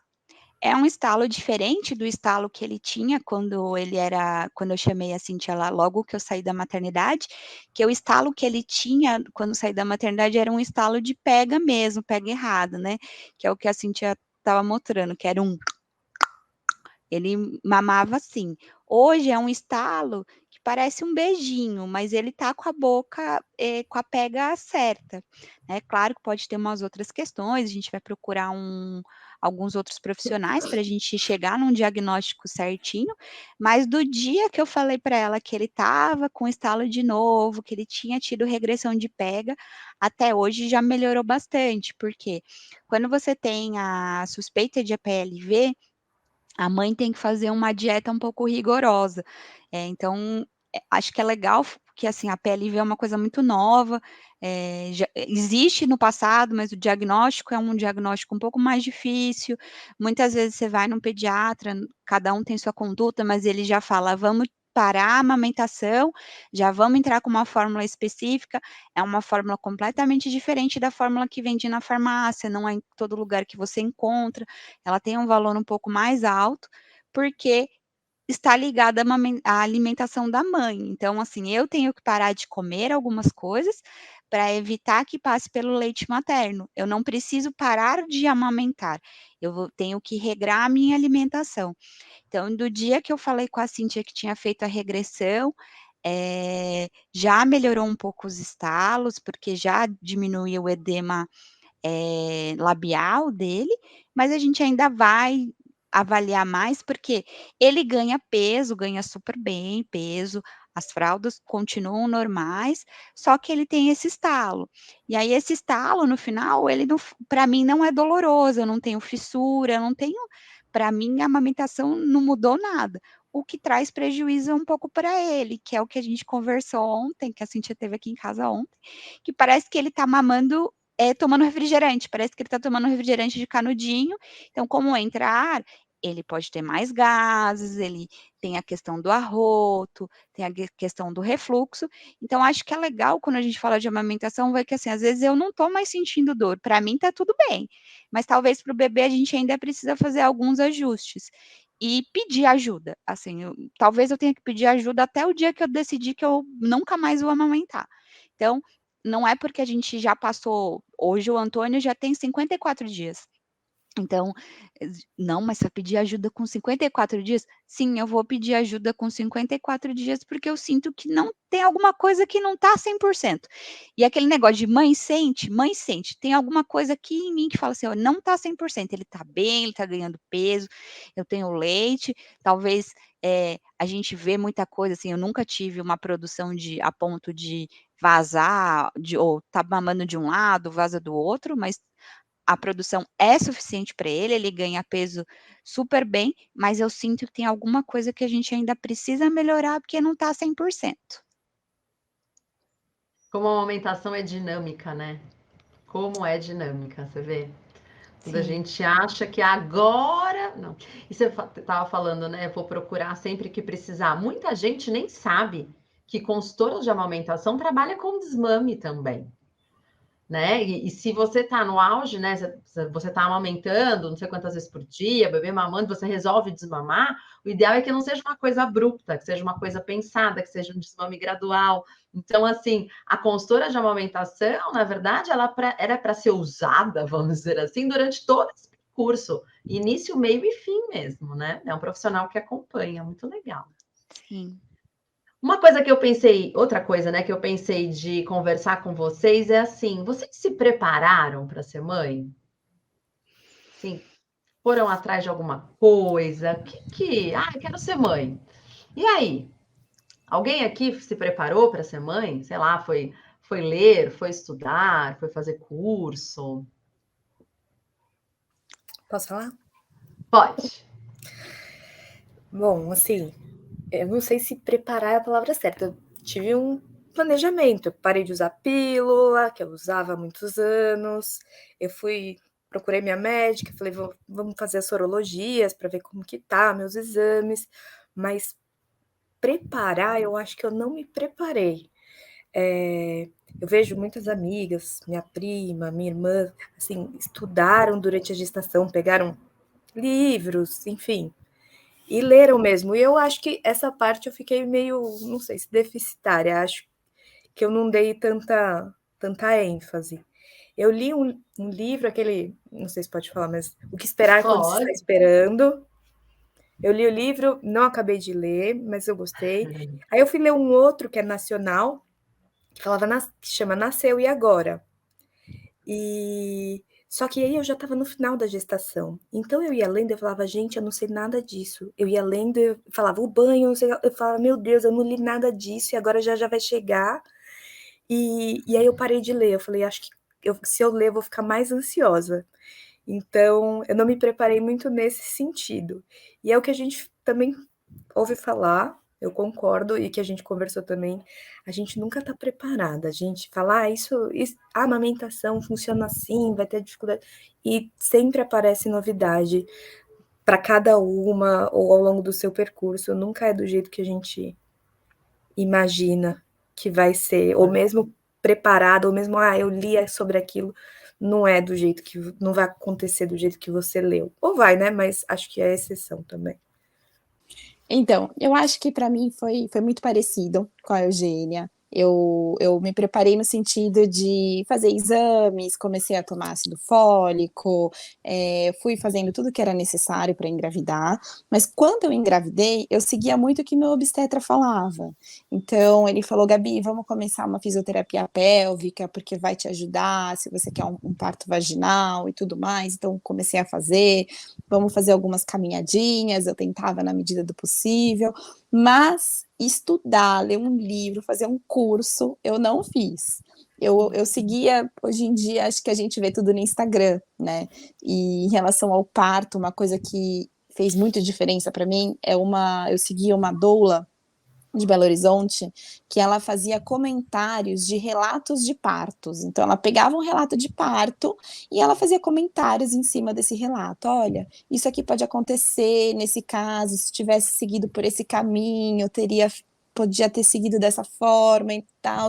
É um estalo diferente do estalo que ele tinha quando eu chamei a Cintia lá, logo que eu saí da maternidade, que o estalo que ele tinha quando saí da maternidade era um estalo de pega mesmo, pega errado, né, que é o que a Cintia estava mostrando, que era um Ele mamava assim. Hoje é um estalo que parece um beijinho, mas ele tá com a boca, com a pega certa, né. Claro que pode ter umas outras questões, a gente vai procurar alguns outros profissionais para a gente chegar num diagnóstico certinho, mas do dia que eu falei para ela que ele estava com estalo de novo, que ele tinha tido regressão de pega, até hoje já melhorou bastante, porque quando você tem a suspeita de APLV, a mãe tem que fazer uma dieta um pouco rigorosa. Então, acho que é legal que, assim, a PLV é uma coisa muito nova, já existe no passado, mas o diagnóstico é um diagnóstico um pouco mais difícil. Muitas vezes você vai num pediatra, cada um tem sua conduta, mas ele já fala: "Vamos parar a amamentação, já vamos entrar com uma fórmula específica". É uma fórmula completamente diferente da fórmula que vende na farmácia, não é em todo lugar que você encontra. Ela tem um valor um pouco mais alto, porque está ligada à alimentação da mãe. Então, assim, eu tenho que parar de comer algumas coisas para evitar que passe pelo leite materno. Eu não preciso parar de amamentar, tenho que regrar a minha alimentação. Então, do dia que eu falei com a Cíntia que tinha feito a regressão, já melhorou um pouco os estalos, porque já diminuiu o edema labial dele, mas a gente ainda vai avaliar mais, porque ele ganha peso, ganha super bem peso, as fraldas continuam normais, só que ele tem esse estalo. E aí esse estalo no final, ele não, para mim não é doloroso, eu não tenho fissura, eu não tenho, para mim a amamentação não mudou nada. O que traz prejuízo é um pouco para ele, que é o que a gente conversou ontem, que a Cintia teve aqui em casa ontem, que parece que ele está mamando tomando refrigerante, parece que ele está tomando refrigerante de canudinho, então como entra ar, ele pode ter mais gases, ele tem a questão do arroto, tem a questão do refluxo, então acho que é legal quando a gente fala de amamentação, vai que assim, às vezes eu não estou mais sentindo dor, para mim está tudo bem, mas talvez para o bebê a gente ainda precisa fazer alguns ajustes, e pedir ajuda, assim, talvez eu tenha que pedir ajuda até o dia que eu decidir que eu nunca mais vou amamentar. Então, não é porque a gente já passou, hoje o Antônio já tem 54 dias. Então, não, mas você vai pedir ajuda com 54 dias? Sim, eu vou pedir ajuda com 54 dias, porque eu sinto que não tem alguma coisa que não tá 100%. E aquele negócio de mãe sente, tem alguma coisa aqui em mim que fala assim: "Ó, não tá 100%, ele tá bem, ele tá ganhando peso, eu tenho leite", talvez, a gente vê muita coisa, assim, eu nunca tive uma produção a ponto de vazar, ou tá mamando de um lado, vaza do outro, mas a produção é suficiente para ele, ele ganha peso super bem, mas eu sinto que tem alguma coisa que a gente ainda precisa melhorar, porque não está 100%. Como a amamentação é dinâmica, né? Como é dinâmica, você vê? Quando a Sim. gente acha que agora. Não. E você estava falando, né? Vou procurar sempre que precisar. Muita gente nem sabe que consultora de amamentação trabalha com desmame também. Né? E se você está no auge, né? Você está amamentando não sei quantas vezes por dia, bebê mamando, você resolve desmamar, o ideal é que não seja uma coisa abrupta, que seja uma coisa pensada, que seja um desmame gradual. Então, assim, a consultora de amamentação, na verdade, ela era para ser usada, vamos dizer assim, durante todo esse percurso, início, meio e fim mesmo, né? É um profissional que acompanha, muito legal. Sim. Uma coisa que eu pensei, outra coisa, né, que eu pensei de conversar com vocês é assim, vocês se prepararam para ser mãe? Sim, foram atrás de alguma coisa? Eu quero ser mãe. E aí? Alguém aqui se preparou para ser mãe? Sei lá, foi ler, foi estudar, foi fazer curso? Posso falar? Pode. Bom, assim, eu não sei se preparar é a palavra certa. Eu tive um planejamento. Eu parei de usar pílula, que eu usava há muitos anos. Procurei minha médica, falei, vamos fazer as sorologias para ver como que tá, meus exames. Mas preparar, eu acho que eu não me preparei. Eu vejo muitas amigas, minha prima, minha irmã, assim, estudaram durante a gestação, pegaram livros, enfim, e leram mesmo. E eu acho que essa parte eu fiquei meio, não sei se deficitária, acho que eu não dei tanta ênfase. Eu li um livro, aquele, não sei se pode falar, mas O que Esperar Quando Se Está Pode. Esperando. Eu li o livro, não acabei de ler, mas eu gostei. Aí eu fui ler um outro que é nacional, que que chama Nasceu e Agora. E só que aí eu já estava no final da gestação. Então eu ia lendo, eu falava, gente, eu não sei nada disso. Eu ia lendo, eu falava, o banho, não sei, eu falava, meu Deus, eu não li nada disso e agora já vai chegar. E aí eu parei de ler. Eu falei, acho que se eu ler, eu vou ficar mais ansiosa. Então, eu não me preparei muito nesse sentido. E é o que a gente também ouve falar, eu concordo, e que a gente conversou também, a gente nunca está preparada. A gente fala, a amamentação funciona assim, vai ter dificuldade. E sempre aparece novidade para cada uma, ou ao longo do seu percurso. Nunca é do jeito que a gente imagina que vai ser, ou mesmo preparado, ou mesmo, eu li sobre aquilo, não é do jeito que, não vai acontecer do jeito que você leu. Ou vai, né? Mas acho que é exceção também. Então, eu acho que para mim foi muito parecido com a Eugênia. Eu me preparei no sentido de fazer exames, comecei a tomar ácido fólico, fui fazendo tudo que era necessário para engravidar, mas quando eu engravidei, eu seguia muito o que meu obstetra falava. Então, ele falou, Gabi, vamos começar uma fisioterapia pélvica, porque vai te ajudar se você quer um parto vaginal e tudo mais. Então, comecei a fazer, vamos fazer algumas caminhadinhas, eu tentava na medida do possível, mas estudar, ler um livro, fazer um curso, eu não fiz. Eu seguia, hoje em dia, acho que a gente vê tudo no Instagram, né? E em relação ao parto, uma coisa que fez muita diferença para mim eu seguia uma doula de Belo Horizonte, que ela fazia comentários de relatos de partos. Então, ela pegava um relato de parto e ela fazia comentários em cima desse relato. Olha, isso aqui pode acontecer nesse caso, se tivesse seguido por esse caminho, podia ter seguido dessa forma e tal.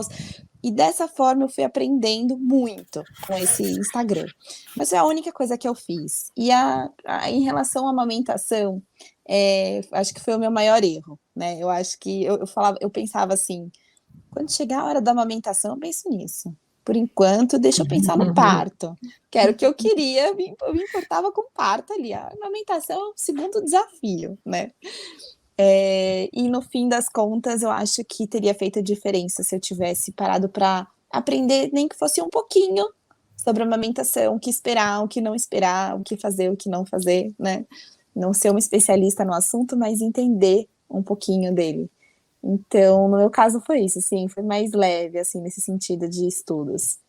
E dessa forma eu fui aprendendo muito com esse Instagram. Mas é a única coisa que eu fiz. E em relação à amamentação, acho que foi o meu maior erro, né? Eu acho que eu pensava assim, quando chegar a hora da amamentação, eu penso nisso. Por enquanto, deixa eu pensar no parto, que era o que eu queria, eu me importava com o parto ali. A amamentação é o segundo desafio, né? E no fim das contas, eu acho que teria feito a diferença se eu tivesse parado para aprender, nem que fosse um pouquinho, sobre a amamentação, o que esperar, o que não esperar, o que fazer, o que não fazer, né? Não ser uma especialista no assunto, mas entender um pouquinho dele. Então, no meu caso foi isso, assim, foi mais leve, assim, nesse sentido de estudos.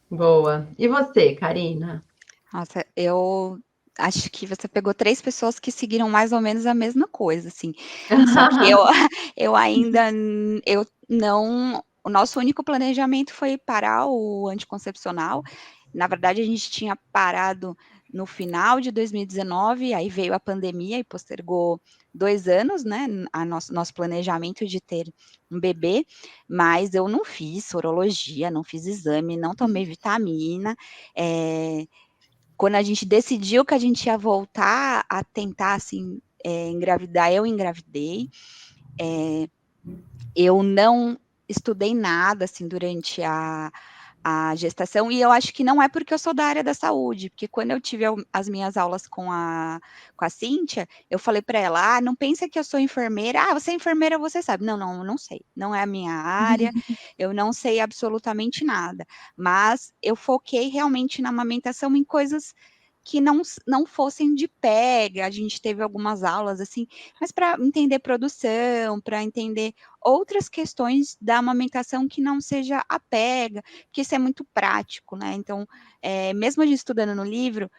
Boa. E você, Karina? Nossa, eu acho que você pegou 3 pessoas que seguiram mais ou menos a mesma coisa, assim. Só que eu ainda eu não o nosso único planejamento foi parar o anticoncepcional. Na verdade, a gente tinha parado no final de 2019, aí veio a pandemia e postergou 2 anos, né, nosso planejamento de ter um bebê, mas eu não fiz sorologia, não fiz exame, não tomei vitamina, quando a gente decidiu que a gente ia voltar a tentar, assim, engravidar, eu engravidei. Eu não estudei nada, assim, durante a gestação, e eu acho que não é porque eu sou da área da saúde, porque quando eu tive as minhas aulas com a Cíntia, eu falei para ela, não pensa que eu sou enfermeira, você é enfermeira, você sabe. Não, eu não sei, não é a minha área, eu não sei absolutamente nada, mas eu foquei realmente na amamentação em coisas que não fossem de pega, a gente teve algumas aulas, assim, mas para entender produção, para entender outras questões da amamentação que não seja a pega, porque isso é muito prático, né? Então, mesmo a gente estudando no livro,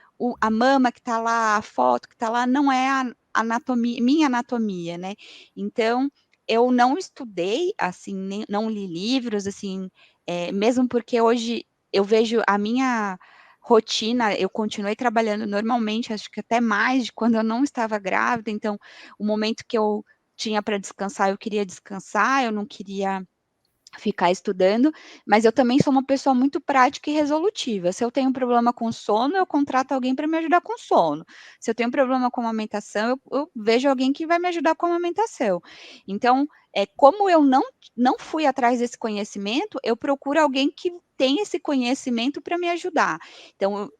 a mama que está lá, a foto que está lá, não é a anatomia, minha anatomia, né? Então, eu não estudei, assim, não li livros, assim, mesmo porque hoje eu vejo a minha rotina, eu continuei trabalhando normalmente, acho que até mais de quando eu não estava grávida, então, o momento que eu tinha para descansar, eu queria descansar, eu não queria ficar estudando, mas eu também sou uma pessoa muito prática e resolutiva. Se eu tenho um problema com sono, eu contrato alguém para me ajudar com sono. Se eu tenho um problema com amamentação, eu vejo alguém que vai me ajudar com amamentação. Então, como eu não fui atrás desse conhecimento, eu procuro alguém que tem esse conhecimento para me ajudar. Então,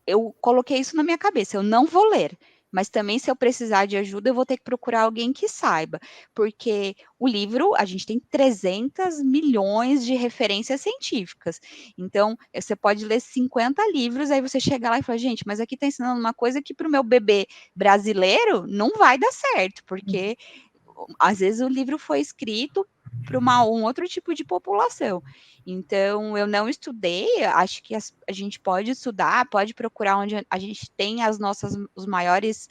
eu coloquei isso na minha cabeça, eu não vou ler. mas também se eu precisar de ajuda, eu vou ter que procurar alguém que saiba, porque o livro, a gente tem 300 milhões de referências científicas, então você pode ler 50 livros, aí você chega lá e fala, gente, mas aqui está ensinando uma coisa que para o meu bebê brasileiro não vai dar certo, porque às vezes o livro foi escrito para um outro tipo de população. Então, eu não estudei, acho que a gente pode estudar, pode procurar onde a gente tem os maiores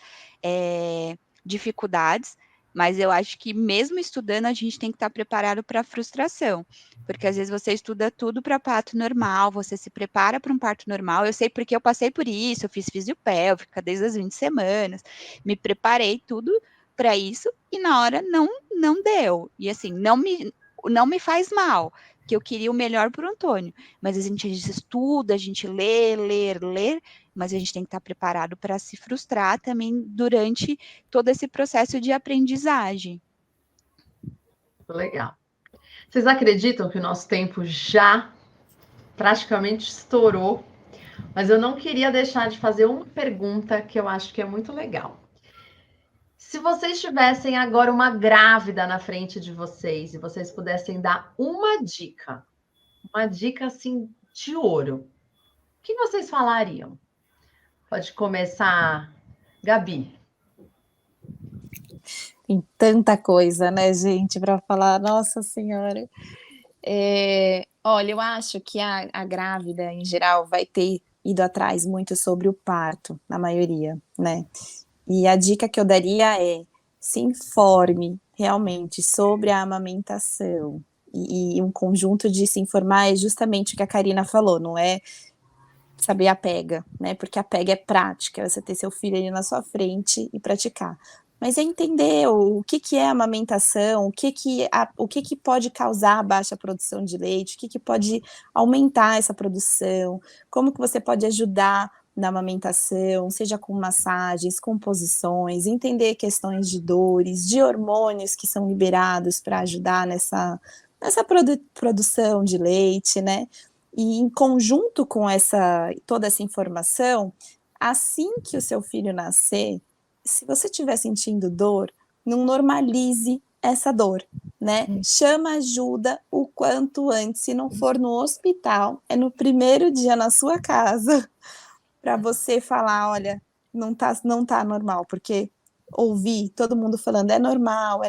dificuldades, mas eu acho que mesmo estudando, a gente tem que estar preparado para a frustração, porque às vezes você estuda tudo para parto normal, você se prepara para um parto normal, eu sei porque eu passei por isso, eu fiz fisiopélvica desde as 20 semanas, me preparei tudo para isso, e na hora não deu, e assim, não me faz mal, que eu queria o melhor para o Antônio, mas a gente estuda, a gente lê, mas a gente tem que estar preparado para se frustrar também durante todo esse processo de aprendizagem. Legal. Vocês acreditam que o nosso tempo já praticamente estourou? Mas eu não queria deixar de fazer uma pergunta que eu acho que é muito legal. Se vocês tivessem agora uma grávida na frente de vocês e vocês pudessem dar uma dica assim de ouro, o que vocês falariam? Pode começar, Gabi. Tem tanta coisa, né, gente, para falar. Nossa Senhora. Olha, eu acho que a grávida, em geral, vai ter ido atrás muito sobre o parto, na maioria, né? E a dica que eu daria é: se informe realmente sobre a amamentação. E um conjunto de se informar é justamente o que a Karina falou, não é saber a pega, né? Porque a pega é prática, é você ter seu filho ali na sua frente e praticar. Mas é entender o que é a amamentação, o que pode causar baixa produção de leite, o que pode aumentar essa produção, como que você pode ajudar na amamentação, seja com massagens, com posições, entender questões de dores, de hormônios que são liberados para ajudar nessa produção de leite, né? E em conjunto com toda essa informação, assim que o seu filho nascer, se você estiver sentindo dor, não normalize essa dor, né? Chama ajuda o quanto antes. Se não for no hospital, é no primeiro dia na sua casa, para você falar, olha, não tá normal, porque ouvir todo mundo falando é normal,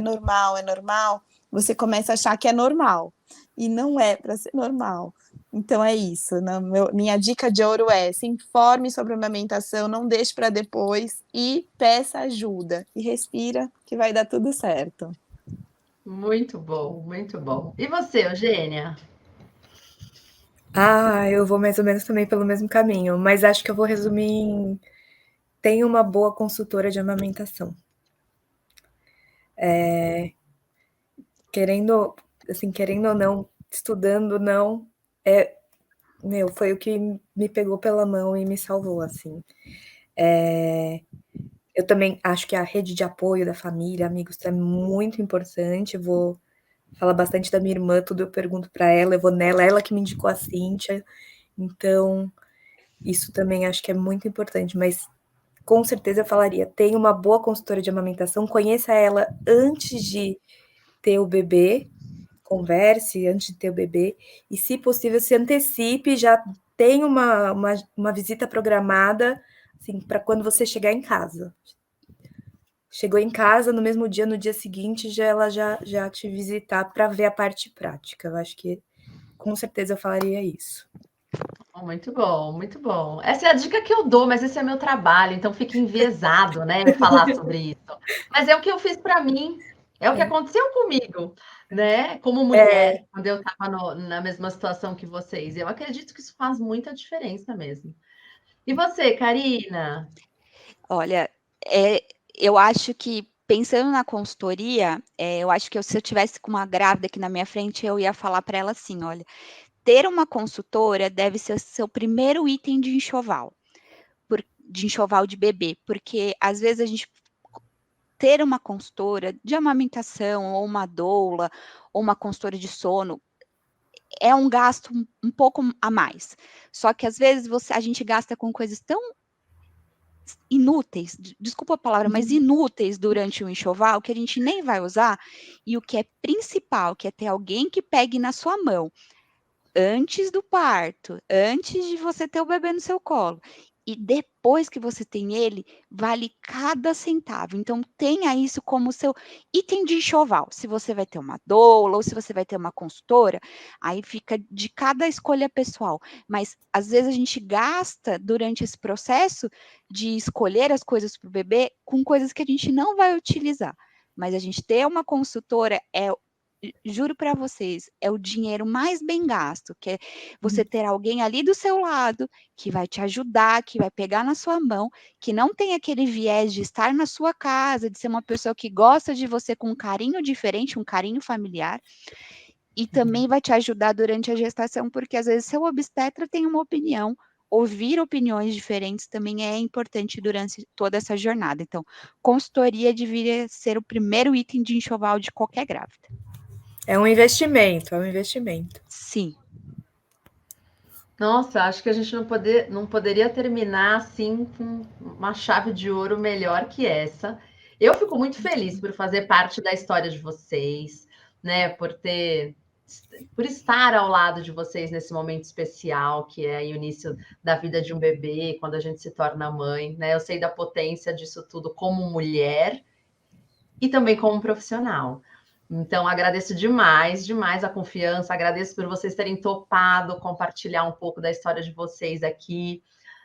você começa a achar que é normal, e não é para ser normal. Então é isso, né? Minha dica de ouro é: se informe sobre a amamentação, não deixe para depois e peça ajuda. E respira, que vai dar tudo certo. Muito bom, muito bom. E você, Eugênia? Eu vou mais ou menos também pelo mesmo caminho, mas acho que eu vou resumir em: tenha uma boa consultora de amamentação. Querendo ou não, estudando ou não, foi o que me pegou pela mão e me salvou, assim. Eu também acho que a rede de apoio da família, amigos, é muito importante. Vou falar bastante da minha irmã, tudo eu pergunto para ela, eu vou nela, ela que me indicou a Cíntia. Então, isso também acho que é muito importante, mas com certeza eu falaria: tenha uma boa consultora de amamentação, conheça ela antes de ter o bebê, converse antes de ter o bebê, e se possível se antecipe, já tem uma visita programada, assim, para quando você chegar em casa. Chegou em casa, no mesmo dia, no dia seguinte, ela já te visitar para ver a parte prática. Eu acho que com certeza eu falaria isso. Muito bom, muito bom. Essa é a dica que eu dou, mas esse é meu trabalho, então fica enviesado, né, eu falar sobre isso. Mas é o que eu fiz para mim, é o que aconteceu comigo, né, como mulher, quando eu estava na mesma situação que vocês. Eu acredito que isso faz muita diferença mesmo. E você, Karina? Olha, eu acho que, pensando na consultoria, eu acho que se eu tivesse com uma grávida aqui na minha frente, eu ia falar para ela assim: olha, ter uma consultora deve ser o seu primeiro item de enxoval de bebê, porque às vezes a gente ter uma consultora de amamentação, ou uma doula, ou uma consultora de sono, é um gasto um pouco a mais. Só que às vezes a gente gasta com coisas tão inúteis, desculpa a palavra, mas inúteis durante o enxoval, que a gente nem vai usar, e o que é principal, que é ter alguém que pegue na sua mão, antes do parto, antes de você ter o bebê no seu colo, e depois que você tem ele, vale cada centavo. Então tenha isso como seu item de enxoval. Se você vai ter uma doula ou se você vai ter uma consultora, aí fica de cada escolha pessoal. Mas às vezes a gente gasta durante esse processo de escolher as coisas para o bebê com coisas que a gente não vai utilizar. Mas a gente ter uma consultora juro para vocês, é o dinheiro mais bem gasto, que é você ter alguém ali do seu lado, que vai te ajudar, que vai pegar na sua mão, que não tem aquele viés de estar na sua casa, de ser uma pessoa que gosta de você com um carinho diferente, um carinho familiar, e também vai te ajudar durante a gestação, porque às vezes seu obstetra tem uma opinião, ouvir opiniões diferentes também é importante durante toda essa jornada. Então, consultoria deveria ser o primeiro item de enxoval de qualquer grávida. É um investimento, é um investimento. Sim. Nossa, acho que a gente não poderia terminar assim com uma chave de ouro melhor que essa. Eu fico muito feliz por fazer parte da história de vocês, né? Por estar ao lado de vocês nesse momento especial, que é o início da vida de um bebê, quando a gente se torna mãe, né? Eu sei da potência disso tudo como mulher e também como profissional. Então, agradeço demais, demais a confiança, agradeço por vocês terem topado compartilhar um pouco da história de vocês aqui,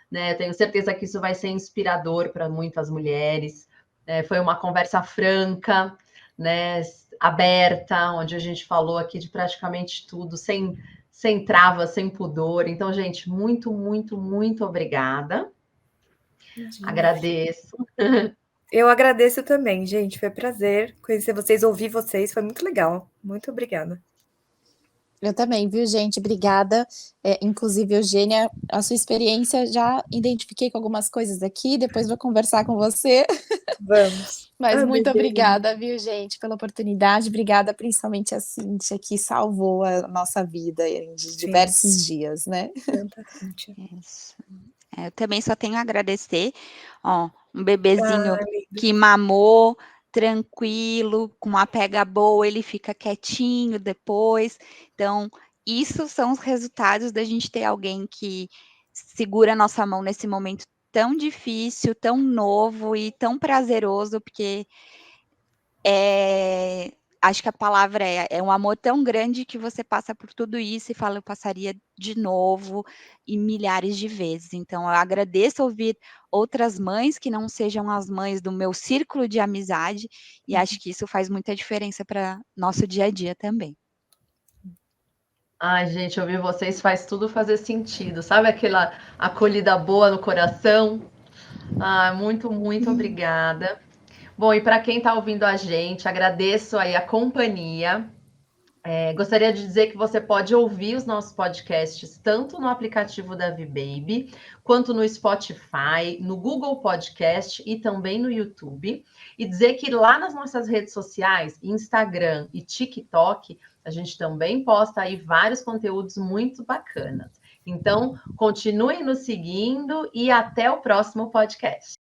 né? Eu tenho certeza que isso vai ser inspirador para muitas mulheres. Foi uma conversa franca, né? Aberta, onde a gente falou aqui de praticamente tudo, sem travas, sem pudor. Então, gente, muito, muito, muito obrigada. Agradeço. Eu agradeço também, gente. Foi um prazer conhecer vocês, ouvir vocês. Foi muito legal. Muito obrigada. Eu também, viu, gente? Obrigada. Inclusive, Eugênia, a sua experiência, já identifiquei com algumas coisas aqui, depois vou conversar com você. Vamos. Mas muito obrigada, viu, gente, pela oportunidade. Obrigada, principalmente a Cíntia, que salvou a nossa vida de diversos dias, né? Isso. Eu também só tenho a agradecer. Ó, um bebezinho que mamou, tranquilo, com uma pega boa, ele fica quietinho depois. Então, isso são os resultados da gente ter alguém que segura a nossa mão nesse momento tão difícil, tão novo e tão prazeroso, porque acho que a palavra é um amor tão grande que você passa por tudo isso e fala, eu passaria de novo e milhares de vezes. Então, eu agradeço ouvir outras mães que não sejam as mães do meu círculo de amizade e acho que isso faz muita diferença para nosso dia a dia também. Ai, gente, ouvir vocês faz tudo fazer sentido. Sabe aquela acolhida boa no coração? Ah, muito, muito obrigada. Bom, e para quem está ouvindo a gente, agradeço aí a companhia. Gostaria de dizer que você pode ouvir os nossos podcasts tanto no aplicativo da V-Baby, quanto no Spotify, no Google Podcast e também no YouTube. E dizer que lá nas nossas redes sociais, Instagram e TikTok, a gente também posta aí vários conteúdos muito bacanas. Então, continuem nos seguindo e até o próximo podcast.